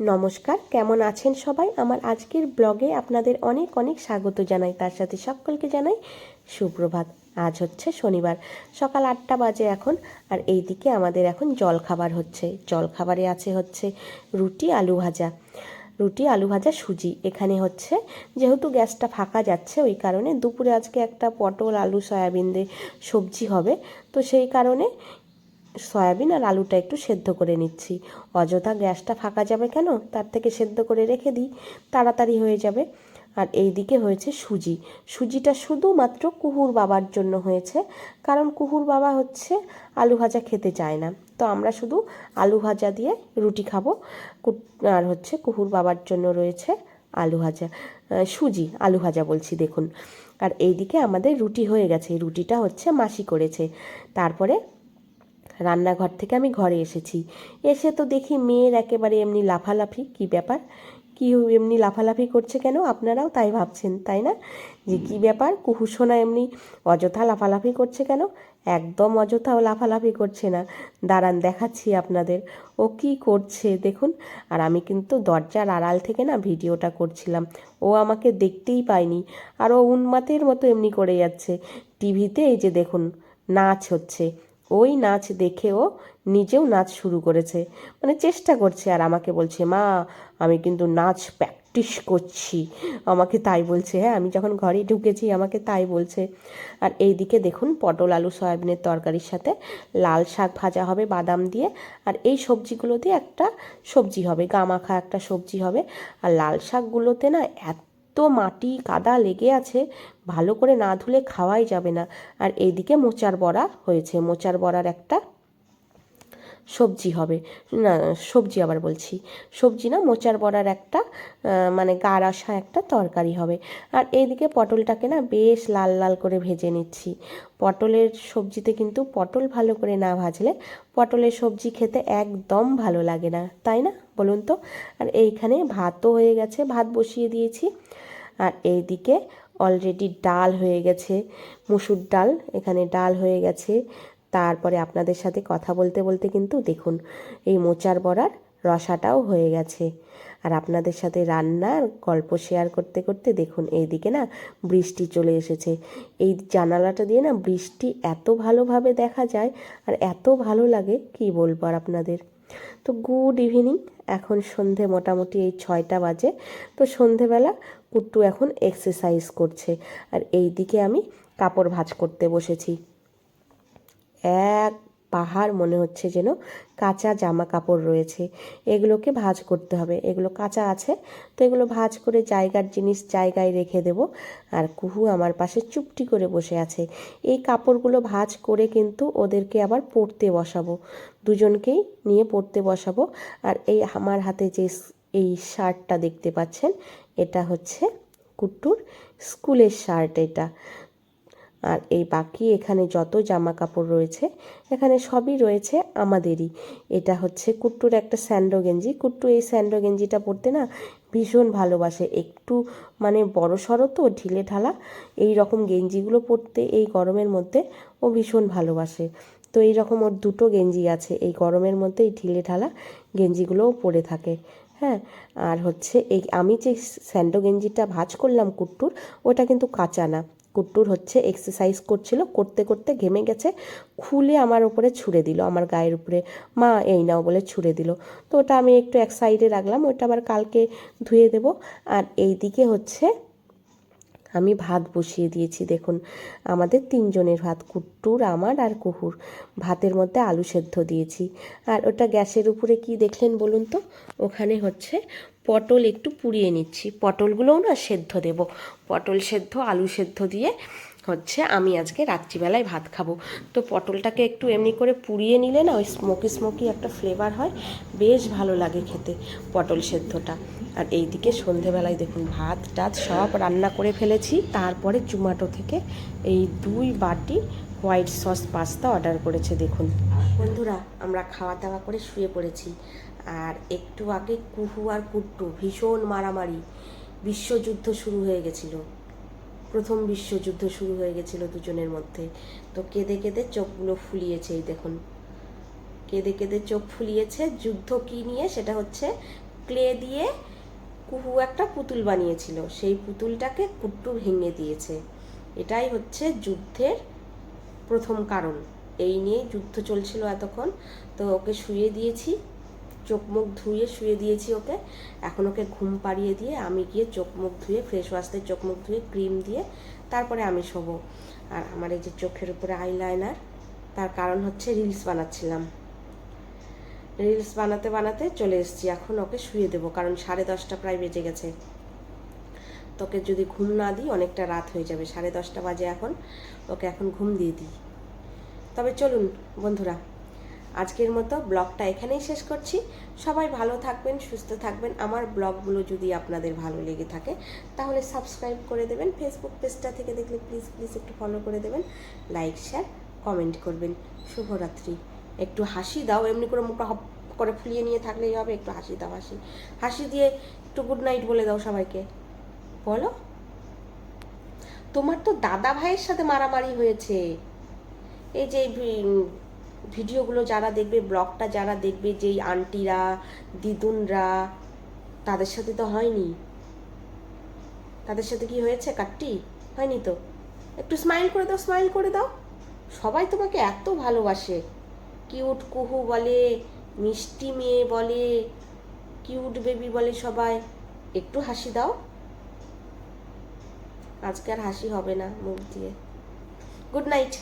নমস্কার, কেমন আছেন সবাই? আমার আজকের ব্লগে আপনাদের অনেক অনেক স্বাগত জানাই। তার সাথে সকলকে জানাই সুপ্রভাত। আজ হচ্ছে শনিবার, সকাল 8টা বাজে এখন। আর এই দিকে আমাদের এখন জলখাবার হচ্ছে। জলখাবারে আছে হচ্ছে রুটি আলু ভাজা, সুজি। এখানে হচ্ছে যেহেতু গ্যাসটা ফাঁকা যাচ্ছে, ওই কারণে দুপুরে আজকে একটা পটল আলু সয়াবিন দিয়ে সবজি হবে। তো সেই কারণে সয়াবিন আর আলুটা একটু সেদ্ধ করে নিচ্ছি। অযথা গ্যাসটা ফাঁকা যাবে কেন, তার থেকে সেদ্ধ করে রেখে দিই, তাড়াতাড়ি হয়ে যাবে। আর এই দিকে হয়েছে সুজি। সুজিটা শুধুমাত্র কুহুর বাবার জন্য হয়েছে, কারণ কুহুর বাবা হচ্ছে আলু ভাজা খেতে চায় না। তো আমরা শুধু আলু ভাজা দিয়ে রুটি খাবো। আর হচ্ছে কুহুর বাবার জন্য রয়েছে আলু ভাজা, সুজি আলু ভাজা বলছি দেখুন। আর এইদিকে আমাদের রুটি হয়ে গেছে, রুটিটা হচ্ছে মাসি করেছে। তারপরে রান্নাঘর থেকে আমি ঘরে এসেছি, এসে তো দেখি মেয়ের একেবারে এমনি লাফালাফি। কি ব্যাপার, কি এমনি লাফালাফি করছে কেন? আপনারাও তাই ভাবছেন তাই না, যে কি ব্যাপার, কুহুসোনা এমনি অযথা লাফালাফি করছে কেন? একদম অযথাও লাফালাফি করছে না। দাঁড়ান দেখাচ্ছি আপনাদের ও কি করছে দেখুন। আর আমি কিন্তু দরজার আড়াল থেকে না ভিডিওটা করছিলাম, ও আমাকে দেখতেই পায়নি। আর ও উন্মাতের মতো এমনি করে যাচ্ছে। টিভিতে এই যে দেখুন নাচ হচ্ছে, ওই নাচ দেখে ও নিজেও নাচ শুরু করেছে, মানে চেষ্টা করছে। আর আমাকে বলছে, মা আমি কিন্তু নাচ প্র্যাকটিস করছি, আমাকে তাই বলছে। হ্যাঁ, আমি যখন ঘরে ঢুকেছি আমাকে তাই বলছে। আর এই দিকে দেখুন পটল আলু সয়াবিনের তরকারির সাথে লাল শাক ভাজা হবে বাদাম দিয়ে। আর এই সবজিগুলো দিয়ে একটা সবজি হবে, গামাখা একটা সবজি হবে। আর লাল শাকগুলোতে না এত মাটি কাদা লেগে আছে, ভালো করে না ধুলে খাওয়াই যাবে না। আর এইদিকে মোচার বড়া হয়েছে, মোচার বড়ার একটা সবজি হবে। না, সবজি আবার বলছি, সবজি না, মোচার বড়ার একটা মানে গা রসা একটা তরকারি হবে। আর এইদিকে পটলটাকে না বেশ লাল লাল করে ভেজে নিচ্ছি। পটলের সবজিতে কিন্তু পটল ভালো করে না ভাজলে পটলের সবজি খেতে একদম ভালো লাগে না, তাই না বলুন তো? আর এইখানে ভাতও হয়ে গেছে, ভাত বসিয়ে দিয়েছি। আর এইদিকে অলরেডি ডাল হয়ে গেছে, মুসুর ডাল, এখানে ডাল হয়ে গেছে। তারপরে আপনাদের সাথে কথা বলতে বলতে কিন্তু দেখুন এই মোচার বড়ার রসাটাও হয়ে গেছে। আর আপনাদের সাথে রান্নার গল্প শেয়ার করতে করতে দেখুন এইদিকে না বৃষ্টি চলে এসেছে। এই জানালাটা দিয়ে না বৃষ্টি এত ভালোভাবে দেখা যায়, আর এত ভালো লাগে কি বলবো আর আপনাদের। তো গুড ইভিনিং, এখন সন্ধে মোটামুটি এই 6টা বাজে। তো সন্ধেবেলা কুট্টু এখন এক্সারসাইজ করছে, আর এই দিকে আমি কাপড় ভাঁজ করতে বসেছি। এক পাহাড় মনে হচ্ছে যেন কাঁচা জামা কাপড় রয়েছে, এগুলোকে ভাঁজ করতে হবে। এগুলো কাঁচা আছে, তো এগুলো ভাঁজ করে জায়গার জিনিস জায়গায় রেখে দেব। আর কুহু আমার পাশে চুপটি করে বসে আছে। এই কাপড়গুলো ভাঁজ করে কিন্তু ওদেরকে আবার পরতে বসাবো, দুজনকেই নিয়ে পরতে বসাবো। আর এই আমার হাতে যে এই শার্টটা দেখতে পাচ্ছেন, এটা হচ্ছে কুট্টুর স্কুলের শার্ট এটা। আর এই বাকি এখানে যত জামা কাপড় রয়েছে, এখানে সবই রয়েছে আমাদেরই। এটা হচ্ছে কুট্টুর একটা স্যান্ডো গেঞ্জি। কুট্টু এই স্যান্ডো গেঞ্জিটা পরতে না ভীষণ ভালোবাসে, একটু মানে বড় সড়ো তো ঢিলে ঢালা এই রকম গেঞ্জিগুলো পরতে এই গরমের মধ্যে ও ভীষণ ভালোবাসে। তো এই রকম ওর দুটো গেঞ্জি আছে, এই গরমের মধ্যে এই ঢিলে ঢালা গেঞ্জিগুলোও পরে থাকে। হ্যাঁ, আর হচ্ছে এই আমি যে স্যান্ডো গেঞ্জিটা ভাঁজ করলাম কুট্টুর, ওটা কিন্তু কাঁচা না। কুট্টুর হচ্ছে এক্সারসাইজ করছিল, করতে করতে ঘেমে গেছে, খুলে আমার উপরে ছুঁড়ে দিল, আমার গায়ের উপরে, মা এই নাও বলে ছুঁড়ে দিল। তো ওটা আমি একটু এক সাইডে রাখলাম, ওটা আবার কালকে ধুয়ে দেব। আর এই দিকে হচ্ছে আমি ভাত বসিয়ে দিয়েছি দেখুন, আমাদের 3জনের ভাত, কুট্টুর আমার আর কুহুর। ভাতের মধ্যে আলু সেদ্ধ দিয়েছি। আর ওটা গ্যাসের উপরে কি দেখলেন বলুন তো, ওখানে হচ্ছে পটল একটু পুড়িয়ে নিচ্ছি, পটলগুলোও না সেদ্ধ দেব। পটল সেদ্ধ আলু সেদ্ধ দিয়ে হচ্ছে আমি আজকে রাত্রিবেলায় ভাত খাবো। তো পটলটাকে একটু এমনি করে পুড়িয়ে নিলে না ওই স্মোকি স্মোকি একটা ফ্লেভার হয়, বেশ ভালো লাগে খেতে পটল সেদ্ধটা। আর এইদিকে সন্ধেবেলায় দেখুন ভাত টাত সব রান্না করে ফেলেছি। তারপরে জোম্যাটো থেকে এই 2 বাটি হোয়াইট সস পাস্তা অর্ডার করেছে দেখুন। বন্ধুরা, আমরা খাওয়া দাওয়া করে শুয়ে পড়েছি। আর একটু আগে কুহু আর কুট্টু ভীষণ মারামারি, বিশ্বযুদ্ধ শুরু হয়ে গেছিলো, প্রথম বিশ্বযুদ্ধ শুরু হয়ে গেছিলো দুজনের মধ্যে। তো কেঁদে কেঁদে চোখগুলো ফুলিয়েছে, এই দেখুন কেঁদে কেঁদে চোখ ফুলিয়েছে। যুদ্ধ কী নিয়ে, সেটা হচ্ছে ক্লে দিয়ে কুহু একটা পুতুল বানিয়েছিল, সেই পুতুলটাকে কুট্টু ভেঙে দিয়েছে। এটাই হচ্ছে যুদ্ধের প্রথম কারণ। এই নিয়ে যুদ্ধ চলছিল এতক্ষণ। তো ওকে শুয়ে দিয়েছি, চোখ মুখ ধুয়ে শুয়ে দিয়েছি ওকে। এখন ওকে ঘুম পাড়িয়ে দিয়ে আমি গিয়ে চোখ মুখ ধুয়ে ফ্রেশ ওয়াশতে চোখ মুখ ধুয়ে ক্রিম দিয়ে তারপরে আমি শোবো। আর আমার এই যে চোখের উপরে আইলাইনার, তার কারণ হচ্ছে রিলস বানাচ্ছিলাম। রিলস বানাতে বানাতে চলে এসেছি, এখন ওকে শুয়ে দেবো, কারণ 10:30 প্রায় বেজে গেছে। তোকে যদি ঘুম না দিই অনেকটা রাত হয়ে যাবে, 10:30 বাজে এখন। ওকে এখন ঘুম দিয়ে দিই। তবে চলুন বন্ধুরা, আজকের মতো ব্লগটা এখানেই শেষ করছি। সবাই ভালো থাকবেন, সুস্থ থাকবেন। আমার ব্লগগুলো যদি আপনাদের ভালো লেগে থাকে তাহলে সাবস্ক্রাইব করে দেবেন। ফেসবুক পেজটা থেকে দেখলে প্লিজ প্লিজ একটু ফলো করে দেবেন, লাইক শেয়ার কমেন্ট করবেন। শুভরাত্রি। একটু হাসি দাও, এমনি করে মুখটা হপ করে ফুলিয়ে নিয়ে থাকলেই হবে। একটু হাসি দাও, হাসি হাসি দিয়ে একটু গুড নাইট বলে দাও সবাইকে। বলো, তোমার তো দাদা ভাইয়ের সাথে মারামারি হয়েছে। এই যে ভিডিওগুলো যারা দেখবে, ব্লগটা যারা দেখবে, যেই আন্টিরা দিদুনরা, তাদের সাথে তো হয়নি। তাদের সাথে কি হয়েছে কাট্টি? হয়নি তো। একটু স্মাইল করে দাও, স্মাইল করে দাও। সবাই তোমাকে এত ভালোবাসে। কিউট কুহু বলে, মিষ্টি মেয়ে বলে, কিউট বেবি বলে সবাই। একটু হাসি দাও। আজকে আর হাসি হবে না মুখ দিয়ে। Good night.